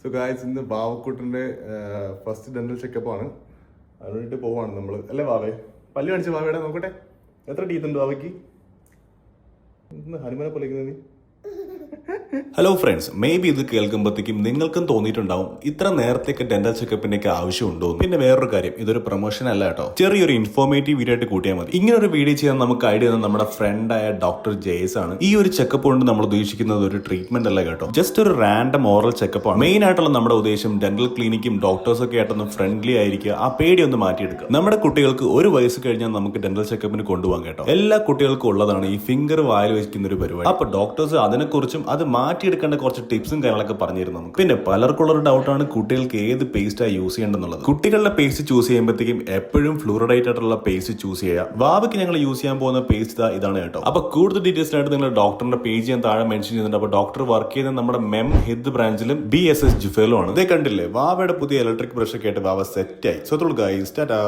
So guys, ഇന്ന് ബാവക്കുട്ടന്റെ first dental checkup ആണ്. അതിനായിട്ട് പോവാണ് നമ്മള്. അല്ലേ ബാവേ? പല്ല് കാണിച്ച ബാവയുടെ നോക്കട്ടെ, എത്ര ടീത്ത് ഉണ്ട് ബാവയ്ക്ക്? ഹനുമാനെ പോലെ നീ. ഹലോ ഫ്രണ്ട്സ്, മേ ബി ഇത് കേൾക്കുമ്പോഴത്തേക്കും നിങ്ങൾക്കും തോന്നിയിട്ടുണ്ടാവും ഇത്ര നേരത്തേക്ക് ഡെന്റൽ ചെക്കപ്പിന്റെ ഒക്കെ ആവശ്യമുണ്ടോ. പിന്നെ വേറൊരു കാര്യം, ഇതൊരു പ്രൊമോഷൻ അല്ല കേട്ടോ, ചെറിയൊരു ഇൻഫോർമേറ്റീവ് വീഡിയോ ആയിട്ട് കൂട്ടിയാൽ മതി. ഇങ്ങനെ ഒരു വീഡിയോ ചെയ്യാൻ നമുക്ക് ഐഡിയ തന്ന നമ്മുടെ ഫ്രണ്ടായ ഡോക്ടർ ജെയ്സ് ആണ്. ഈ ഒരു ചെക്കപ്പ് കൊണ്ട് നമ്മൾ ഉദ്ദേശിക്കുന്നത് ഒരു ട്രീറ്റ്മെന്റ് അല്ല കേട്ടോ, ജസ്റ്റ് ഒരു റാൻഡം ഓറൽ ചെക്കപ്പ് ആണ്. മെയിൻ ആയിട്ടുള്ള നമ്മുടെ ഉദ്ദേശം ഡെന്റൽ ക്ലിനിക്കും ഡോക്ടേഴ്സ് ഒക്കെ ആയിട്ടൊന്ന് ഫ്രണ്ട്ലി ആയിരിക്കുക, ആ പേടി ഒന്ന് മാറ്റിയെടുക്കുക. നമ്മുടെ കുട്ടികൾക്ക് ഒരു വയസ്സ് കഴിഞ്ഞാൽ നമുക്ക് ഡെന്റൽ ചെക്കപ്പിന് കൊണ്ടുപോകാൻ കേട്ടോ. എല്ലാ കുട്ടികൾക്കും ഉള്ളതാണ് ഈ ഫിംഗർ വായിൽ വെക്കുന്ന ഒരു പരിപാടി. അപ്പൊ ഡോക്ടേഴ്സ് അതിനെക്കുറിച്ചും അത് മാറ്റിയെടുക്കേണ്ട കുറച്ച് ടിപ്സും കാര്യങ്ങളൊക്കെ പറഞ്ഞിരുന്നു. പിന്നെ പലർക്കുള്ളൊരു ഡൗട്ടാണ് കുട്ടികൾക്ക് ഏത് പേസ്റ്റാണ് യൂസ് ചെയ്യേണ്ടതെന്നുള്ളത്. കുട്ടികളുടെ പേസ്റ്റ് ചൂസ് ചെയ്യുമ്പോഴത്തേക്കും എപ്പോഴും ഫ്ലൂറിഡേറ്റ് ആയിട്ടുള്ള പേസ്റ്റ് ചൂസ് ചെയ്യുക. വാവയ്ക്ക് ഞങ്ങൾ യൂസ് ചെയ്യാൻ പോകുന്ന പേസ്റ്റ് ഇതാണ് കേട്ടോ. അപ്പൊ കൂടുതൽ ഡീറ്റെയിൽസ് ആയിട്ട് നിങ്ങൾ ഡോക്ടറിന്റെ പേജ് ഞാൻ താഴെ മെൻഷൻ ചെയ്യുന്നുണ്ട്. അപ്പൊ ഡോക്ടർ വർക്ക് ചെയ്യുന്ന നമ്മുടെ മെം ഹിദ് ബ്രാഞ്ചിലും BSS ജിഫേലും ആണ്. ഇതേ കണ്ടില്ലേ, വാവയുടെ പുതിയ ഇലക്ട്രിക് ബ്രഷ് ഒക്കെ ആയിട്ട് വാവ സെറ്റ് ആയി. So guys, Tata.